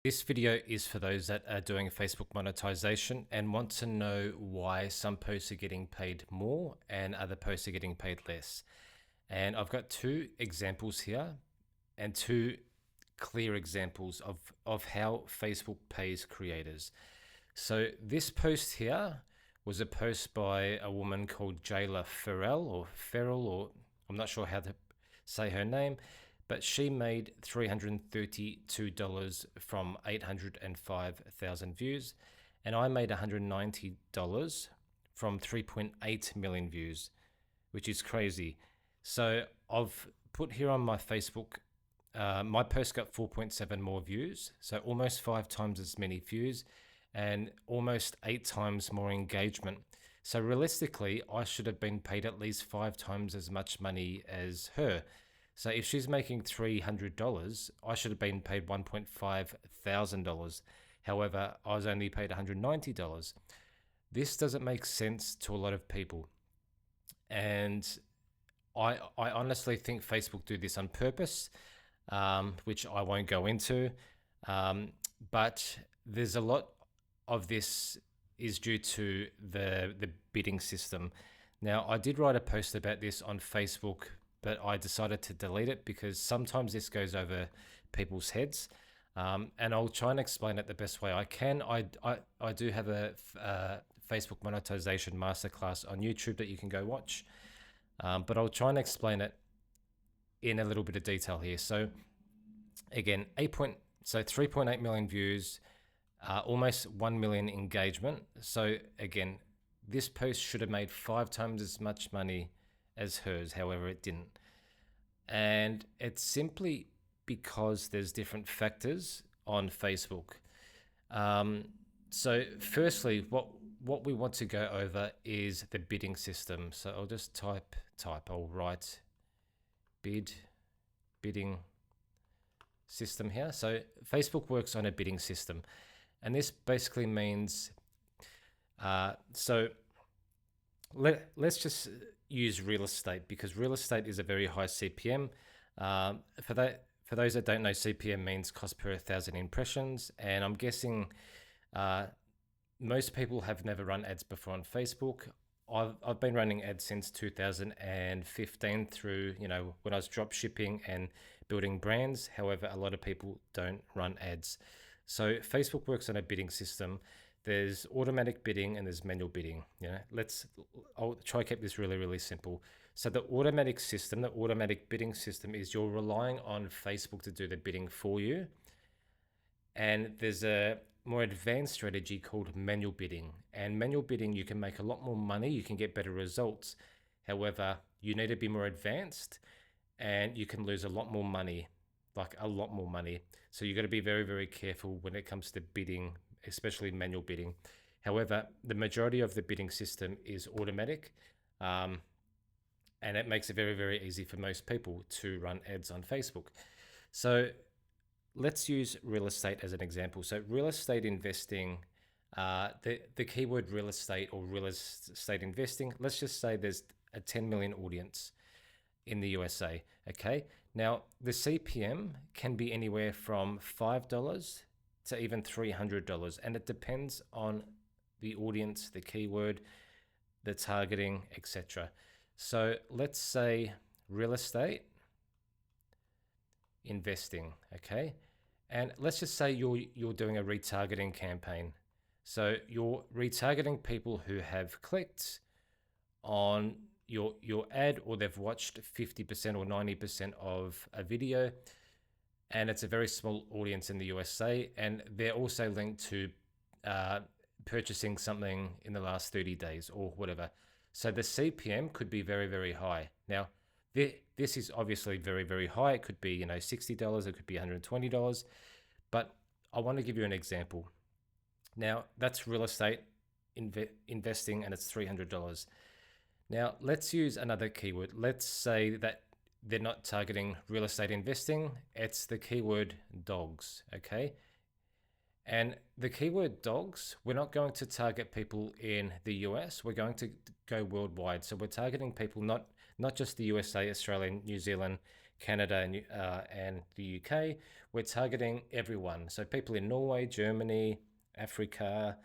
This video is for those that are doing Facebook monetization and want to know why some posts are getting paid more and other posts are getting paid less. And I've got two examples here and two clear examples of how Facebook pays creators. So this post here was a post by a woman called Jayla Farrell, or I'm not sure how to say her name, but she made $332 from 805,000 views, and I made $190 from 3.8 million views, which is crazy. So I've put here on my Facebook, my post got 4.7 more views, so almost 5 times as many views and almost 8 times more engagement. So realistically, I should have been paid at least 5 times as much money as her. So if she's making $300, I should have been paid $1.5 thousand. However, I was only paid $190. This doesn't make sense to a lot of people. And I honestly think Facebook do this on purpose, which I won't go into. But there's a lot of this is due to the bidding system. Now, I did write a post about this on Facebook, but I decided to delete it because sometimes this goes over people's heads. And I'll try and explain it the best way I can. I do have a Facebook monetization masterclass on YouTube that you can go watch. But I'll try and explain it in a little bit of detail here. So again, 3.8 million views, almost 1 million engagement. So again, this post should have made 5 times as much money as hers, however it didn't. And it's simply because there's different factors on Facebook. So firstly, what we want to go over is the bidding system. So I'll just I'll write bidding system here. So Facebook works on a bidding system, and this basically means, let's just use real estate, because real estate is a very high CPM. For those that don't know, CPM means cost per 1,000 impressions, and I'm guessing most people have never run ads before on Facebook. I've been running ads since 2015 through, when I was drop shipping and building brands. However, a lot of people don't run ads. So Facebook works on a bidding system. There's automatic bidding and there's manual bidding. I'll try to keep this really, really simple. So the automatic bidding system is you're relying on Facebook to do the bidding for you. And there's a more advanced strategy called manual bidding. And manual bidding, you can make a lot more money, you can get better results. However, you need to be more advanced and you can lose a lot more money, like a lot more money. So you got to be very, very careful when it comes to bidding, especially manual bidding. However, the majority of the bidding system is automatic, and it makes it very, very easy for most people to run ads on Facebook. So let's use real estate as an example. So real estate investing, the keyword real estate or real estate investing, let's just say there's a 10 million audience in the USA, okay? Now, the CPM can be anywhere from $5 to even $300, and it depends on the audience, the keyword, the targeting, etc. So let's say real estate investing, okay? And let's just say you're doing a retargeting campaign. So you're retargeting people who have clicked on your ad, or they've watched 50% or 90% of a video, and it's a very small audience in the USA, and they're also linked to purchasing something in the last 30 days or whatever. So the CPM could be very, very high. Now, this is obviously very, very high. It could be, $60, it could be $120, but I want to give you an example. Now, that's real estate investing, and it's $300. Now, let's use another keyword. Let's say that they're not targeting real estate investing. It's the keyword dogs, okay? And the keyword dogs, we're not going to target people in the US. We're going to go worldwide. So we're targeting people not just the USA, Australia, New Zealand, Canada and the UK. We're targeting everyone. So people in Norway, Germany, Africa,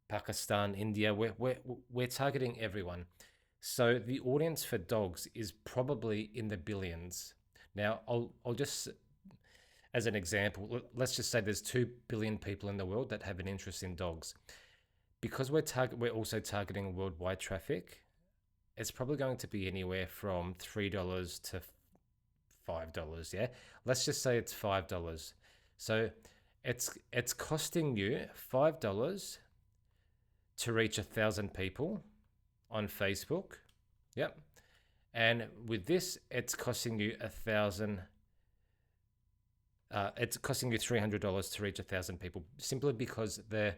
Pakistan, India, we're targeting everyone. So the audience for dogs is probably in the billions. Now, I'll just, as an example, let's just say there's 2 billion people in the world that have an interest in dogs. Because we're also targeting worldwide traffic, it's probably going to be anywhere from $3 to $5. Yeah, let's just say it's $5. So it's costing you $5 to reach 1,000 people on Facebook. Yep. And with this, it's costing you it's costing you $300 to reach 1,000 people, simply because the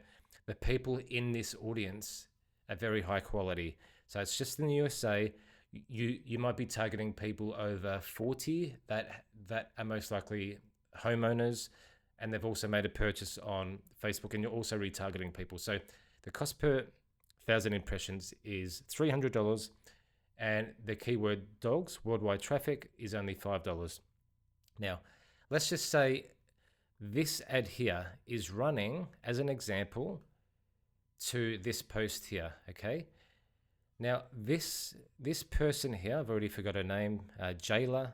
people in this audience are very high quality. So it's just in the USA. You might be targeting people over 40 that are most likely homeowners, and they've also made a purchase on Facebook, and you're also retargeting people. So the cost per 1,000 impressions is $300, and the keyword dogs worldwide traffic is only $5. Now, let's just say this ad here is running as an example to this post here, okay? Now, this person here, I've already forgot her name, Jayla,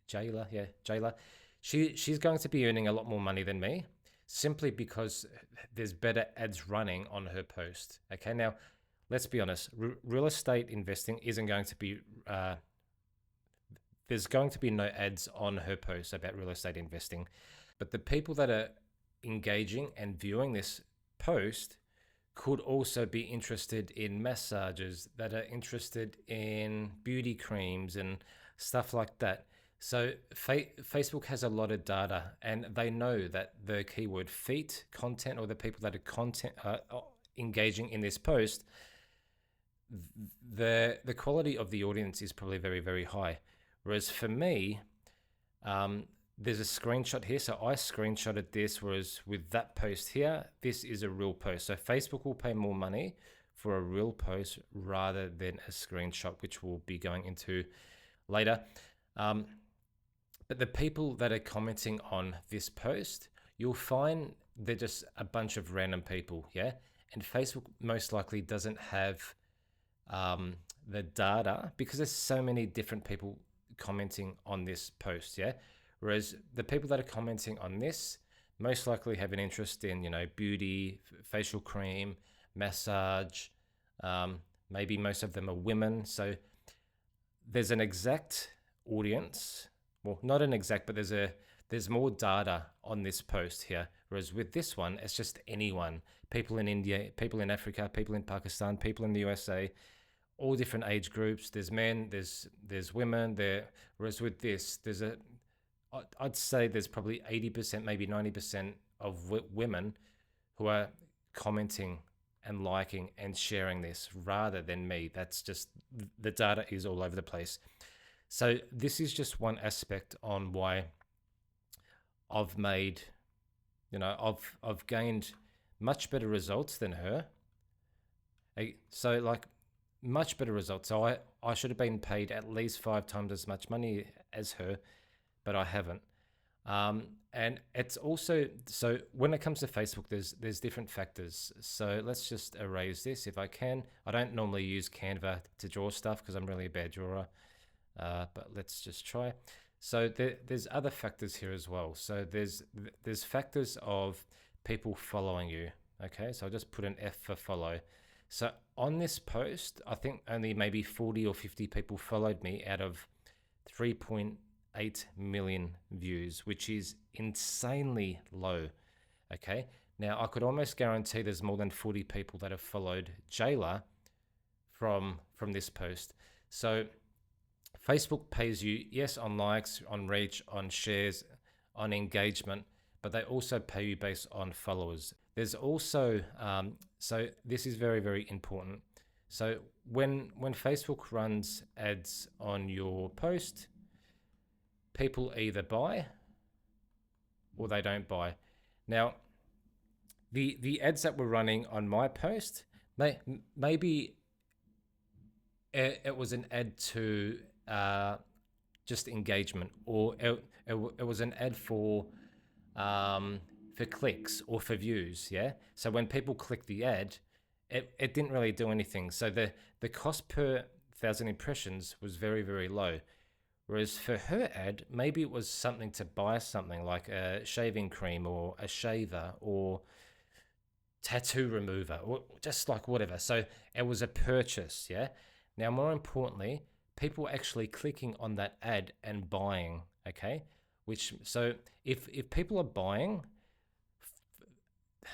yeah, Jayla. She's going to be earning a lot more money than me, simply because there's better ads running on her post. Okay, now let's be honest, real estate investing isn't going to be. There's going to be no ads on her post about real estate investing, but the people that are engaging and viewing this post could also be interested in massages, that are interested in beauty creams and stuff like that. So Facebook has a lot of data, and they know that the keyword feet content, or the people that are engaging in this post, the quality of the audience is probably very, very high. Whereas for me, there's a screenshot here. So I screenshotted this, whereas with that post here, this is a real post. So Facebook will pay more money for a real post rather than a screenshot, which we'll be going into later. But the people that are commenting on this post, you'll find they're just a bunch of random people, yeah? And Facebook most likely doesn't have the data, because there's so many different people commenting on this post, yeah? Whereas the people that are commenting on this most likely have an interest in, beauty, facial cream, massage. Maybe most of them are women. So there's an exact audience. Well, not an exact, but there's more data on this post here. Whereas with this one, it's just anyone. People in India, people in Africa, people in Pakistan, people in the USA, all different age groups. There's men, there's women there. Whereas with this, I'd say there's probably 80%, maybe 90% of women who are commenting and liking and sharing this rather than me. That's just, the data is all over the place. So this is just one aspect on why I've made, I've gained much better results than her. So like much better results. So I should have been paid at least 5 times as much money as her, but I haven't. And it's also, so when it comes to Facebook, there's different factors. So let's just erase this if I can. I don't normally use Canva to draw stuff because I'm really a bad drawer, but let's just try. So there's other factors here as well. So there's factors of people following you. Okay, so I'll just put an F for follow. So on this post, I think only maybe 40 or 50 people followed me out of 3.8 million views, which is insanely low. Okay, now I could almost guarantee there's more than 40 people that have followed Jayla from this post. So Facebook pays you, yes, on likes, on reach, on shares, on engagement, but they also pay you based on followers. There's also, so this is very, very important. So when Facebook runs ads on your post, people either buy or they don't buy. Now, the ads that were running on my post, maybe it was an ad to just engagement, or it was an ad for clicks or for views. Yeah. So when people click the ad, it didn't really do anything. So the cost per thousand impressions was very, very low. Whereas for her ad, maybe it was something to buy something like a shaving cream or a shaver or tattoo remover or just like whatever. So it was a purchase. Yeah. Now, more importantly, people actually clicking on that ad and buying. Okay. Which, so if people are buying,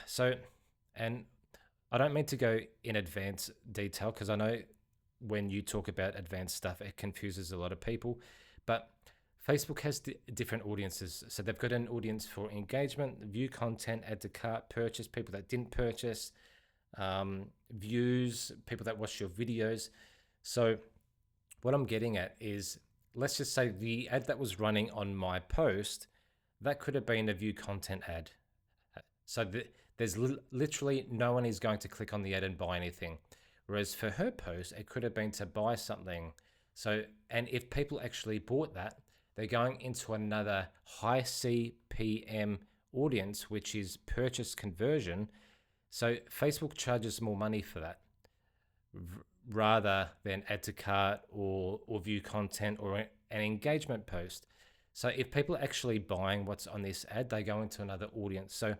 so, and I don't mean to go in advanced detail because I know when you talk about advanced stuff, it confuses a lot of people. But Facebook has different audiences. So they've got an audience for engagement, view content, add to cart, purchase, people that didn't purchase, views, people that watch your videos. So what I'm getting at is, let's just say the ad that was running on my post, that could have been a view content ad. So there's literally no one is going to click on the ad and buy anything. Whereas for her post, it could have been to buy something. So, and if people actually bought that, they're going into another high CPM audience, which is purchase conversion. So Facebook charges more money for that rather than add to cart or view content or an engagement post. So if people are actually buying what's on this ad, they go into another audience. So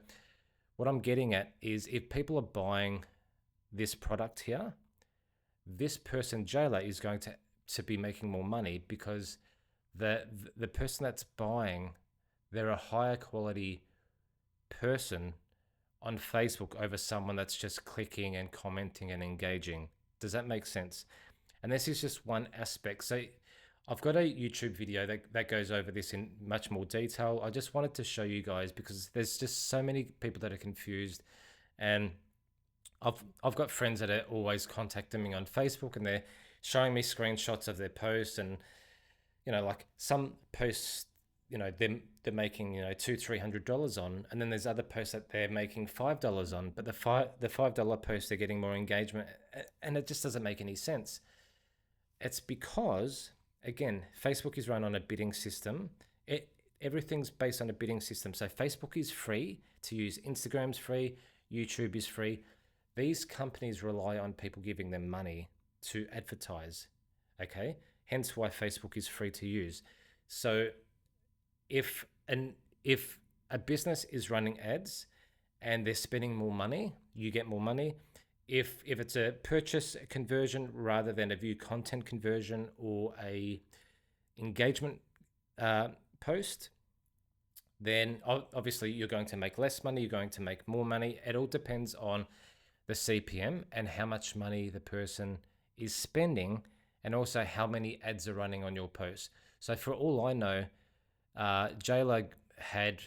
what I'm getting at is, if people are buying this product here, this person, Jayla, is going to be making more money because the person that's buying, they're a higher quality person on Facebook over someone that's just clicking and commenting and engaging. Does that make sense? And this is just one aspect. So I've got a YouTube video that goes over this in much more detail. I just wanted to show you guys because there's just so many people that are confused, and I've got friends that are always contacting me on Facebook and they're showing me screenshots of their posts, and like some posts, they're making $200-300 on, and then there's other posts that they're making $5 on, but the $5 posts they're getting more engagement, and it just doesn't make any sense. It's because, again, Facebook is run on a bidding system. Everything's based on a bidding system. So Facebook is free to use, Instagram's free, YouTube is free. These companies rely on people giving them money to advertise. Okay, hence why Facebook is free to use. So if a business is running ads and they're spending more money, you get more money. If it's a purchase conversion rather than a view content conversion or a engagement post, then obviously you're going to make less money, you're going to make more money. It all depends on the CPM and how much money the person is spending, and also how many ads are running on your post. So for all I know, Jayla had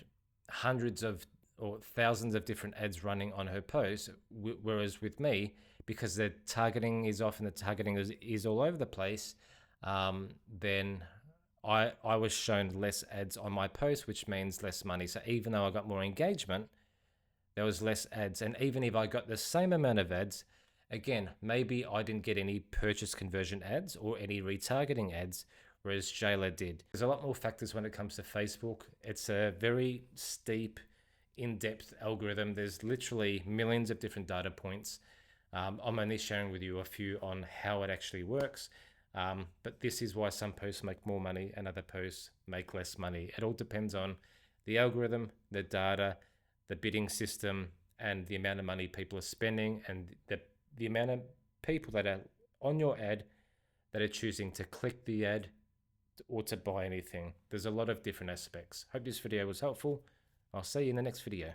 hundreds of or thousands of different ads running on her post, whereas with me, because the targeting is off and the targeting is all over the place, then I was shown less ads on my post, which means less money. So even though I got more engagement, there was less ads. And even if I got the same amount of ads, again, maybe I didn't get any purchase conversion ads or any retargeting ads, whereas Jayla did. There's a lot more factors when it comes to Facebook. It's a very steep, in-depth algorithm. There's literally millions of different data points. I'm only sharing with you a few on how it actually works. But this is why some posts make more money and other posts make less money. It all depends on the algorithm, the data, the bidding system, and the amount of money people are spending, and the amount of people that are on your ad that are choosing to click the ad or to buy anything. There's a lot of different aspects. Hope this video was helpful. I'll see you in the next video.